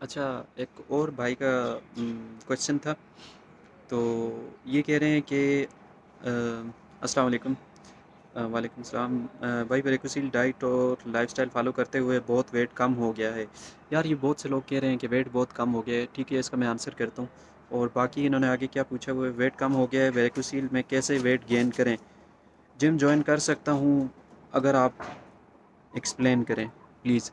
اچھا، ایک اور بھائی کا کویشچن تھا، تو یہ کہہ رہے ہیں کہ السلام علیکم۔ وعلیکم السلام۔ بھائی ویریکوسیل ڈائٹ اور لائف سٹائل فالو کرتے ہوئے بہت ویٹ کم ہو گیا ہے۔ یار یہ بہت سے لوگ کہہ رہے ہیں کہ ویٹ بہت کم ہو گیا ہے، ٹھیک ہے اس کا میں آنسر کرتا ہوں۔ اور باقی انہوں نے آگے کیا پوچھا ہوا ہے، ویٹ کم ہو گیا ہے ویریکوسیل میں کیسے ویٹ گین کریں؟ جم جوائن کر سکتا ہوں اگر آپ ایکسپلین کریں پلیز۔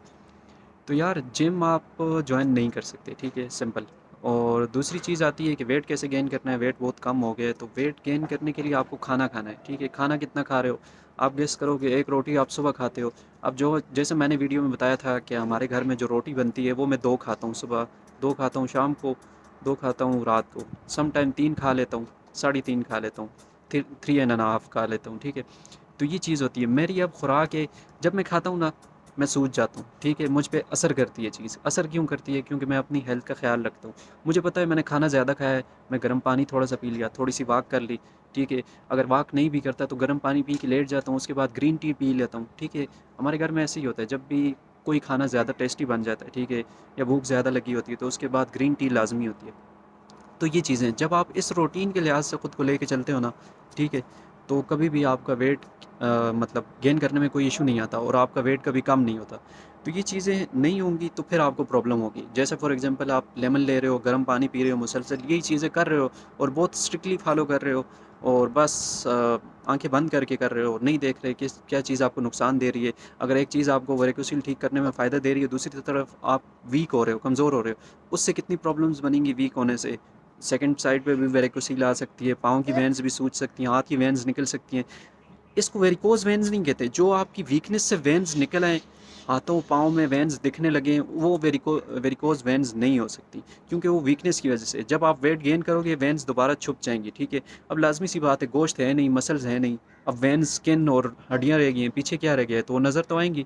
تو یار جم آپ جوائن نہیں کر سکتے، ٹھیک ہے سمپل۔ اور دوسری چیز آتی ہے کہ ویٹ کیسے گین کرنا ہے، ویٹ بہت کم ہو گیا ہے تو ویٹ گین کرنے کے لیے آپ کو کھانا کھانا ہے، ٹھیک ہے۔ کھانا کتنا کھا رہے ہو آپ گیس کرو کہ ایک روٹی آپ صبح کھاتے ہو۔ اب جو جیسے میں نے ویڈیو میں بتایا تھا کہ ہمارے گھر میں جو روٹی بنتی ہے وہ میں 2 کھاتا ہوں، صبح 2 کھاتا ہوں، شام کو 2 کھاتا ہوں، رات کو سم ٹائم 3 کھا لیتا ہوں، 3.5 کھا لیتا ہوں، 3.5 کھا لیتا ہوں، ٹھیک ہے۔ تو یہ چیز ہوتی ہے میری اب خوراک ہے، جب میں کھاتا ہوں نا میں سوج جاتا ہوں، ٹھیک ہے۔ مجھ پہ اثر کرتی ہے چیز، اثر کیوں کرتی ہے؟ کیونکہ میں اپنی ہیلتھ کا خیال رکھتا ہوں۔ مجھے پتہ ہے میں نے کھانا زیادہ کھایا ہے، میں گرم پانی تھوڑا سا پی لیا، تھوڑی سی واک کر لی، ٹھیک ہے۔ اگر واک نہیں بھی کرتا تو گرم پانی پی کے لیٹ جاتا ہوں، اس کے بعد گرین ٹی پی لیتا ہوں، ٹھیک ہے۔ ہمارے گھر میں ایسے ہی ہوتا ہے، جب بھی کوئی کھانا زیادہ ٹیسٹی بن جاتا ہے، ٹھیک ہے، یا بھوک زیادہ لگی ہوتی ہے تو اس کے بعد گرین ٹی لازمی ہوتی ہے۔ تو یہ چیزیں جب آپ اس روٹین کے لحاظ سے خود کو لے کے چلتے ہو نا، ٹھیک ہے، تو کبھی بھی آپ کا ویٹ مطلب گین کرنے میں کوئی ایشو نہیں آتا اور آپ کا ویٹ کبھی کم نہیں ہوتا۔ تو یہ چیزیں نہیں ہوں گی تو پھر آپ کو پرابلم ہوگی۔ جیسے فار ایگزامپل آپ لیمن لے رہے ہو، گرم پانی پی رہے ہو، مسلسل یہی چیزیں کر رہے ہو اور بہت اسٹرکٹلی فالو کر رہے ہو اور بس آنکھیں بند کر کے کر رہے ہو، نہیں دیکھ رہے کہ کیا چیز آپ کو نقصان دے رہی ہے۔ اگر ایک چیز آپ کو ویریکوسیل ٹھیک کرنے میں فائدہ دے رہی ہے، دوسری طرف آپ ویک ہو رہے ہو، کمزور ہو رہے ہو، اس سے کتنی پرابلمز بنیں گی ویک ہونے سے۔ سیکنڈ سائڈ پہ بھی ویریکوسیل آ سکتی ہے، پاؤں کی وینز بھی سوج سکتی ہیں، ہاتھ کی وینز نکل سکتی ہیں۔ اس کو ویریکوز وینز نہیں کہتے، جو آپ کی ویکنس سے وینز نکل آئیں، ہاتھوں پاؤں میں وینز دکھنے لگیں، وہ ویریکوز وینز نہیں ہو سکتی، کیونکہ وہ ویکنس کی وجہ سے۔ جب آپ ویٹ گین کرو گے وینز دوبارہ چھپ جائیں گی، ٹھیک ہے۔ اب لازمی سی بات ہے، گوشت ہے نہیں، مسلز ہے نہیں، اب وینز سکن اور ہڈیاں رہ گئی ہیں، پیچھے کیا رہ گیا ہے؟ تو وہ نظر تو آئیں گی،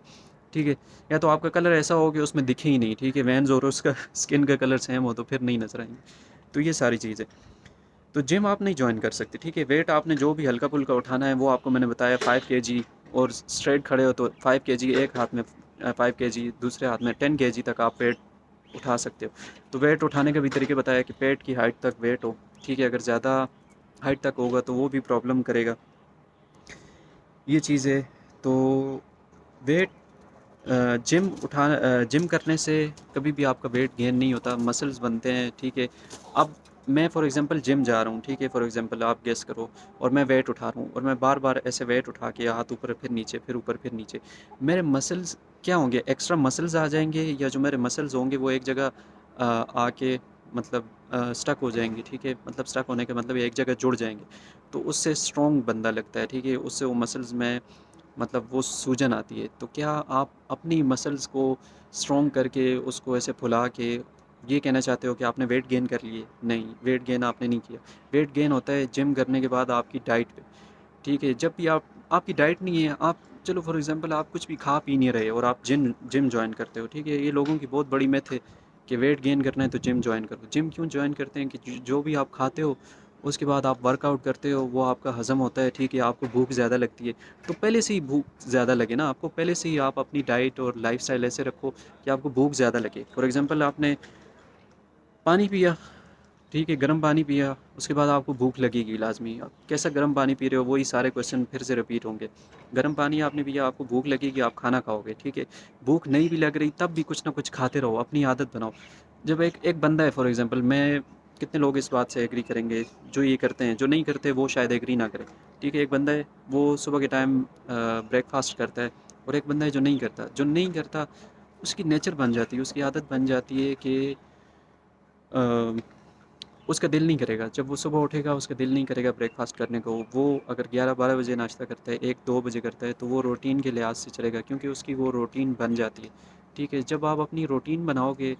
ٹھیک ہے۔ یا تو آپ کا کلر ایسا ہو کہ اس میں دکھے ہی نہیں، ٹھیک ہے، وینز اور اس کا سکن کا کلر سیم ہو تو پھر نہیں نظر آئیں گی۔ تو یہ ساری چیزیں، تو جم آپ نہیں جوائن کر سکتے، ٹھیک ہے۔ ویٹ آپ نے جو بھی ہلکا پھلکا اٹھانا ہے وہ آپ کو میں نے بتایا 5 کے جی، اور اسٹریٹ کھڑے ہو تو 5 کے جی، ایک ہاتھ میں 5 کے جی، دوسرے ہاتھ میں 10 کے جی تک آپ ویٹ اٹھا سکتے ہو۔ تو ویٹ اٹھانے کا بھی طریقے بتایا کہ پیٹ کی ہائٹ تک ویٹ ہو، ٹھیک ہے۔ اگر زیادہ ہائٹ تک ہوگا تو وہ بھی پرابلم کرے گا، یہ چیز ہے۔ تو ویٹ جم کرنے سے کبھی بھی آپ کا ویٹ گین نہیں ہوتا، مسلز بنتے ہیں، ٹھیک ہے۔ اب میں فار ایگزامپل جم جا رہا ہوں، ٹھیک ہے، فار ایگزامپل آپ گیس کرو، اور میں ویٹ اٹھا رہا ہوں اور میں بار بار ایسے ویٹ اٹھا کے ہاتھ اوپر پھر نیچے، پھر اوپر پھر نیچے، میرے مسلز کیا ہوں گے؟ ایکسٹرا مسلز آ جائیں گے، یا جو میرے مسلز ہوں گے وہ ایک جگہ آ کے مطلب اسٹک ہو جائیں گے، ٹھیک ہے۔ مطلب اسٹک ہونے کا مطلب ایک جگہ جڑ جائیں گے، تو اس سے اسٹرانگ بندہ لگتا ہے، ٹھیک ہے، اس سے وہ مسلز میں مطلب وہ سوجن آتی ہے۔ تو کیا آپ اپنی مسلز کو اسٹرانگ کر کے اس کو ایسے پھلا کے یہ کہنا چاہتے ہو کہ آپ نے ویٹ گین کر لیے؟ نہیں، ویٹ گین آپ نے نہیں کیا۔ ویٹ گین ہوتا ہے جم کرنے کے بعد آپ کی ڈائٹ پہ، ٹھیک ہے۔ جب بھی آپ کی ڈائٹ نہیں ہے، آپ چلو فار ایگزامپل آپ کچھ بھی کھا پی نہیں رہے اور آپ جم جوائن کرتے ہو، ٹھیک ہے۔ یہ لوگوں کی بہت بڑی میتھ ہے کہ ویٹ گین کرنا ہے تو جم جوائن کرو۔ جم کیوں جوائن کرتے ہیں کہ جو بھی آپ کھاتے ہو اس کے بعد آپ ورک آؤٹ کرتے ہو، وہ آپ کا ہضم ہوتا ہے، ٹھیک ہے، آپ کو بھوک زیادہ لگتی ہے۔ تو پہلے سے ہی بھوک زیادہ لگے نا آپ کو، پہلے سے ہی آپ اپنی ڈائٹ اور لائف سٹائل ایسے رکھو کہ آپ کو بھوک زیادہ لگے۔ فار ایگزامپل آپ نے پانی پیا، ٹھیک ہے، گرم پانی پیا، اس کے بعد آپ کو بھوک لگے گی لازمی۔ آپ کیسا گرم پانی پی رہے ہو وہی سارے کویشچن پھر سے رپیٹ ہوں گے۔ گرم پانی آپ نے پیا، آپ کو بھوک لگے گی، آپ کھانا کھاؤ گے، ٹھیک ہے۔ بھوک نہیں بھی لگ رہی تب بھی کچھ نہ کچھ کھاتے رہو، اپنی عادت بناؤ۔ جب ایک بندہ ہے فار ایگزامپل، میں کتنے لوگ اس بات سے ایگری کریں گے جو یہ کرتے ہیں، جو نہیں کرتے وہ شاید ایگری نہ کرے، ٹھیک ہے۔ ایک بندہ ہے وہ صبح کے ٹائم بریک فاسٹ کرتا ہے، اور ایک بندہ ہے جو نہیں کرتا۔ جو نہیں کرتا اس کی نیچر بن جاتی ہے، اس کی عادت بن جاتی ہے کہ اس کا دل نہیں کرے گا، جب وہ صبح اٹھے گا اس کا دل نہیں کرے گا بریک فاسٹ کرنے کو۔ وہ اگر 11-12 بجے ناشتہ کرتا ہے، 1-2 بجے کرتا ہے، تو وہ روٹین کے لحاظ سے چلے گا، کیونکہ اس کی وہ روٹین بن جاتی ہے، ٹھیک ہے۔ جب آپ اپنی روٹین بناؤ گے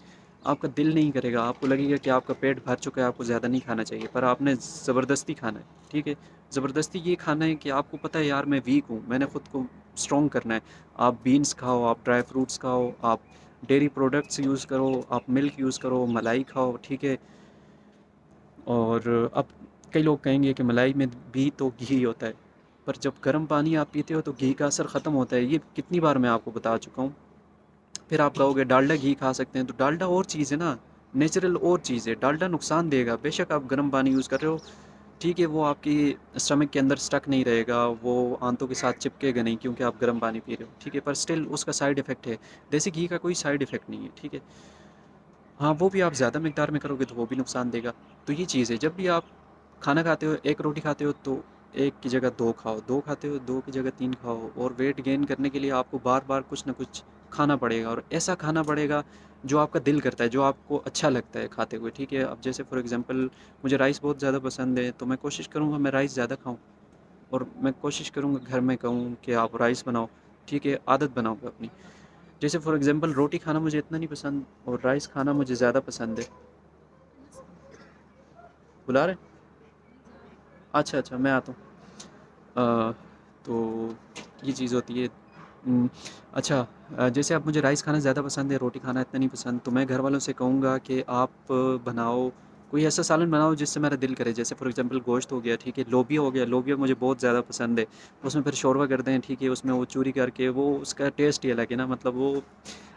آپ کا دل نہیں کرے گا، آپ کو لگے گا کہ آپ کا پیٹ بھر چکا ہے، آپ کو زیادہ نہیں کھانا چاہیے، پر آپ نے زبردستی کھانا ہے، ٹھیک ہے۔ زبردستی یہ کھانا ہے کہ آپ کو پتہ ہے یار میں ویک ہوں، میں نے خود کو اسٹرانگ کرنا ہے۔ آپ بینس کھاؤ، آپ ڈرائی فروٹس کھاؤ، آپ ڈیری پروڈکٹس یوز کرو، آپ ملک یوز کرو، ملائی کھاؤ، ٹھیک ہے۔ اور اب کئی لوگ کہیں گے کہ ملائی میں بھی تو گھی ہوتا ہے، پر جب گرم پانی آپ پیتے ہو تو گھی کا اثر ختم ہوتا ہے۔ یہ کتنی بار میں آپ کو بتا چکا ہوں، پھر آپ کہو گے ڈالڈا گھی کھا سکتے ہیں، تو ڈالڈا اور چیز ہے نا، نیچرل اور چیز ہے، ڈالڈا نقصان دے گا، بے شک آپ گرم پانی یوز کر رہے ہو، ٹھیک ہے، وہ آپ کی اسٹمک کے اندر سٹک نہیں رہے گا، وہ آنتوں کے ساتھ چپکے گا نہیں کیونکہ آپ گرم پانی پی رہے ہو، ٹھیک ہے، پر سٹل اس کا سائیڈ افیکٹ ہے، دیسی گھی کا کوئی سائیڈ افیکٹ نہیں ہے، ٹھیک ہے، ہاں وہ بھی آپ زیادہ مقدار میں کرو گے تو وہ بھی نقصان دے گا، تو یہ چیز ہے، جب بھی آپ کھانا کھاتے ہو، ایک روٹی کھاتے ہو تو ایک کی جگہ دو کھاؤ، دو کھاتے ہو دو کی جگہ تین کھاؤ، اور ویٹ گین کرنے کے لیے آپ کو بار بار کچھ نہ کچھ کھانا پڑے گا، اور ایسا کھانا پڑے گا جو آپ کا دل کرتا ہے، جو آپ کو اچھا لگتا ہے کھاتے ہوئے، ٹھیک ہے، اب جیسے فار ایگزامپل مجھے رائس بہت زیادہ پسند ہے، تو میں کوشش کروں گا میں رائس زیادہ کھاؤں، اور میں کوشش کروں گا گھر میں کہوں کہ آپ رائس بناؤ، ٹھیک ہے، عادت بناؤ گا اپنی، جیسے فار ایگزامپل روٹی کھانا مجھے اتنا نہیں پسند اور رائس کھانا مجھے زیادہ پسند ہے، بلا رہے، اچھا اچھا میں آتا ہوں، تو یہ چیز ہوتی ہے، اچھا، جیسے اب مجھے رائس کھانا زیادہ پسند ہے، روٹی کھانا اتنا نہیں پسند، تو میں گھر والوں سے کہوں گا کہ آپ بناؤ کوئی ایسا سالن بناؤ جس سے میرا دل کرے، جیسے فار ایگزامپل گوشت ہو گیا، ٹھیک ہے، لوبیا ہو گیا، لوبیا مجھے بہت زیادہ پسند ہے، اس میں پھر شوربہ کرتے ہیں، ٹھیک ہے، اس میں وہ چوری کر کے وہ اس کا ٹیسٹ ہی الگ ہے نا، مطلب وہ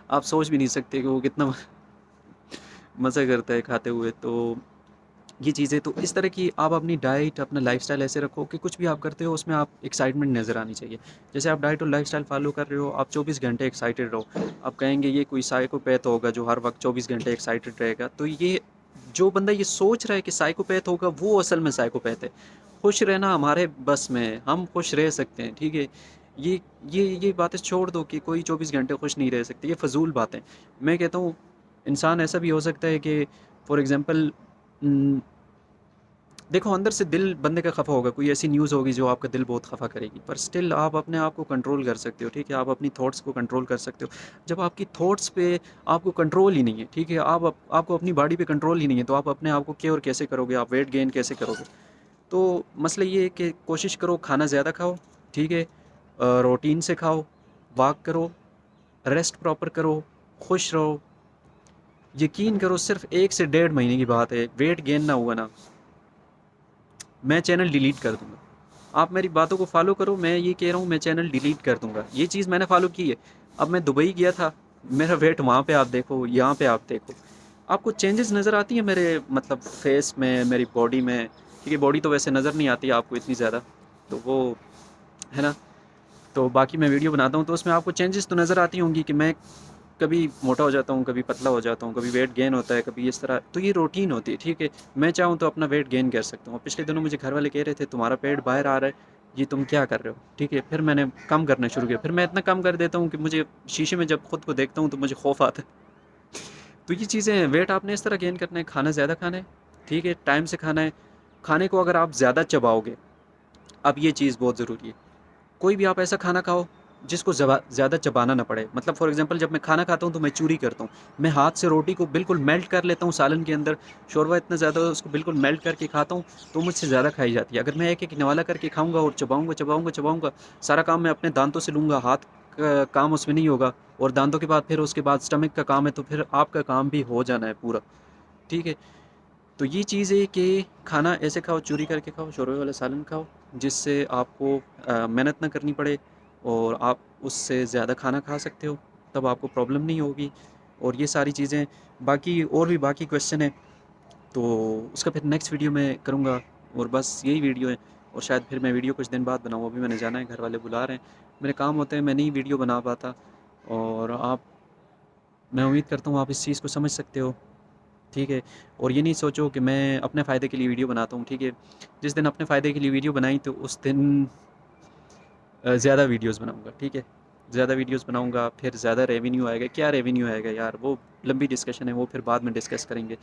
آپ سوچ بھی نہیں سکتے کہ وہ کتنا مزہ کرتا ہے کھاتے ہوئے، تو یہ چیزیں، تو اس طرح کی آپ اپنی ڈائٹ اپنا لائف سٹائل ایسے رکھو کہ کچھ بھی آپ کرتے ہو اس میں آپ ایکسائٹمنٹ نظر آنی چاہیے، جیسے آپ ڈائٹ اور لائف سٹائل فالو کر رہے ہو، آپ 24 گھنٹے ایکسائٹیڈ رہو، آپ کہیں گے یہ کوئی سائیکوپیتھ ہوگا جو ہر وقت 24 گھنٹے ایکسائٹیڈ رہے گا، تو یہ جو بندہ یہ سوچ رہا ہے کہ سائیکوپیتھ ہوگا وہ اصل میں سائیکوپیتھ ہے، خوش رہنا ہمارے بس میں ہے، ہم خوش رہ سکتے ہیں، ٹھیک ہے، یہ یہ باتیں چھوڑ دو کہ کوئی 24 گھنٹے خوش نہیں رہ سکتے، یہ فضول باتیں، میں کہتا ہوں انسان ایسا بھی ہو سکتا ہے کہ فار ایگزامپل دیکھو اندر سے دل بندے کا خفا ہوگا، کوئی ایسی نیوز ہوگی جو آپ کا دل بہت خفا کرے گی، پر سٹل آپ اپنے آپ کو کنٹرول کر سکتے ہو، ٹھیک ہے، آپ اپنی تھاٹس کو کنٹرول کر سکتے ہو، جب آپ کی تھاٹس پہ آپ کو کنٹرول ہی نہیں ہے، ٹھیک ہے، آپ کو اپنی باڈی پہ کنٹرول ہی نہیں ہے، تو آپ اپنے آپ کو کیئر کیسے کرو گے، آپ ویٹ گین کیسے کرو گے، تو مسئلہ یہ ہے کہ کوشش کرو کھانا زیادہ کھاؤ، ٹھیک ہے، روٹین سے کھاؤ، واک کرو، ریسٹ پراپر کرو، خوش رہو، یقین کرو صرف 1 سے 1.5 مہینے کی بات ہے، ویٹ گین نہ ہوا نا میں چینل ڈیلیٹ کر دوں گا، آپ میری باتوں کو فالو کرو، میں یہ کہہ رہا ہوں میں چینل ڈیلیٹ کر دوں گا، یہ چیز میں نے فالو کی ہے، اب میں دبئی گیا تھا، میرا ویٹ وہاں پہ آپ دیکھو، یہاں پہ آپ دیکھو، آپ کو چینجز نظر آتی ہیں میرے مطلب فیس میں، میری باڈی میں، ٹھیک ہے، باڈی تو ویسے نظر نہیں آتی آپ کو اتنی زیادہ، تو وہ ہے نا، تو باقی میں ویڈیو بناتا ہوں تو اس میں آپ کو چینجز تو نظر آتی ہوں گی کہ میں کبھی موٹا ہو جاتا ہوں، کبھی پتلا ہو جاتا ہوں، کبھی ویٹ گین ہوتا ہے، کبھی اس طرح، تو یہ روٹین ہوتی ہے، ٹھیک ہے، میں چاہوں تو اپنا ویٹ گین کر سکتا ہوں، پچھلے دنوں مجھے گھر والے کہہ رہے تھے تمہارا پیٹ باہر آ رہا ہے، یہ تم کیا کر رہے ہو، ٹھیک ہے، پھر میں نے کم کرنا شروع کیا، پھر میں اتنا کم کر دیتا ہوں کہ مجھے شیشے میں جب خود کو دیکھتا ہوں تو مجھے خوف آتا ہے، تو یہ چیزیں ہیں، ویٹ آپ نے اس طرح گین کرنا ہے، کھانا زیادہ کھانا ہے، ٹھیک ہے، ٹائم سے کھانا ہے، کھانے کو اگر آپ زیادہ چباؤ گے، اب یہ چیز بہت ضروری ہے، کوئی بھی آپ ایسا کھانا کھاؤ جس کو زیادہ چبانا نہ پڑے، مطلب فار ایگزامپل جب میں کھانا کھاتا ہوں تو میں چوری کرتا ہوں، میں ہاتھ سے روٹی کو بالکل میلٹ کر لیتا ہوں سالن کے اندر، شوربہ اتنا زیادہ اس کو بالکل میلٹ کر کے کھاتا ہوں تو مجھ سے زیادہ کھائی جاتی ہے، اگر میں ایک ایک نوالا کر کے کھاؤں گا اور چباؤں گا چباؤں گا چباؤں گا، سارا کام میں اپنے دانتوں سے لوں گا، ہاتھ کا کام اس میں نہیں ہوگا، اور دانتوں کے بعد پھر اس کے بعد اسٹمک کا کام ہے، تو پھر آپ کا کام بھی ہو جانا ہے پورا، ٹھیک ہے، تو یہ چیز ہے کہ کھانا ایسے کھاؤ، چوری کر کے کھاؤ، شوربے والا سالن کھاؤ جس سے آپ کو محنت نہ کرنی پڑے، اور آپ اس سے زیادہ کھانا کھا سکتے ہو، تب آپ کو پرابلم نہیں ہوگی، اور یہ ساری چیزیں، باقی اور بھی باقی کویشچن ہیں تو اس کا پھر نیکسٹ ویڈیو میں کروں گا، اور بس یہی ویڈیو ہے، اور شاید پھر میں ویڈیو کچھ دن بعد بناؤں، ابھی میں نے جانا ہے، گھر والے بلا رہے ہیں، میرے کام ہوتے ہیں، میں نہیں ویڈیو بنا پاتا، اور میں امید کرتا ہوں آپ اس چیز کو سمجھ سکتے ہو، ٹھیک ہے، اور یہ نہیں سوچو کہ میں اپنے فائدے کے لیے ویڈیو بناتا ہوں، ٹھیک ہے، جس دن اپنے فائدے کے لیے ویڈیو بنائی تو اس دن زیادہ ویڈیوز بناؤں گا، ٹھیک ہے، زیادہ ویڈیوز بناؤں گا، پھر زیادہ ریونیو آئے گا، کیا ریونیو آئے گا یار، وہ لمبی ڈسکشن ہے، وہ پھر بعد میں ڈسکس کریں گے،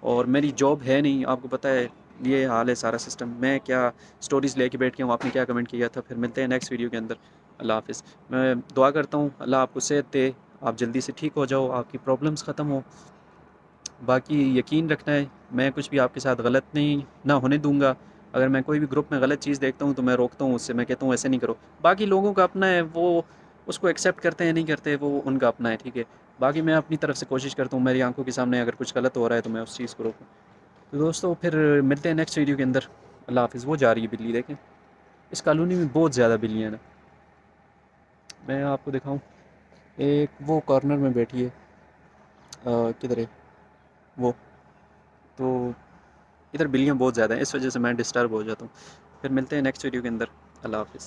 اور میری جاب ہے نہیں، آپ کو پتہ ہے یہ حال ہے سارا سسٹم، میں کیا سٹوریز لے کے بیٹھ کے ہوں، آپ نے کیا کمنٹ کیا تھا، پھر ملتے ہیں نیکسٹ ویڈیو کے اندر، اللہ حافظ، میں دعا کرتا ہوں اللہ آپ کو صحت دے، آپ جلدی سے ٹھیک ہو جاؤ، آپ کی پرابلمس ختم ہو، باقی یقین رکھنا ہے میں کچھ بھی آپ کے ساتھ غلط نہیں نہ ہونے دوں گا، اگر میں کوئی بھی گروپ میں غلط چیز دیکھتا ہوں تو میں روکتا ہوں اس سے، میں کہتا ہوں ایسے نہیں کرو، باقی لوگوں کا اپنا ہے، وہ اس کو ایکسیپٹ کرتے ہیں نہیں کرتے، وہ ان کا اپنا ہے، ٹھیک ہے، باقی میں اپنی طرف سے کوشش کرتا ہوں میری آنکھوں کے سامنے اگر کچھ غلط ہو رہا ہے تو میں اس چیز کو روکوں، تو دوستو پھر ملتے ہیں نیکسٹ ویڈیو کے اندر، اللہ حافظ، وہ جا رہی ہے بلی، دیکھیں اس کالونی میں بہت زیادہ بلیاں ہیں نا، میں آپ کو دکھاؤں، ایک وہ کارنر میں بیٹھی ہے، کدھر ہے وہ، تو ادھر بلیاں بہت زیادہ ہیں، اس وجہ سے میں ڈسٹرب ہو جاتا ہوں۔ پھر ملتے ہیں نیکسٹ ویڈیو کے اندر۔ اللہ حافظ۔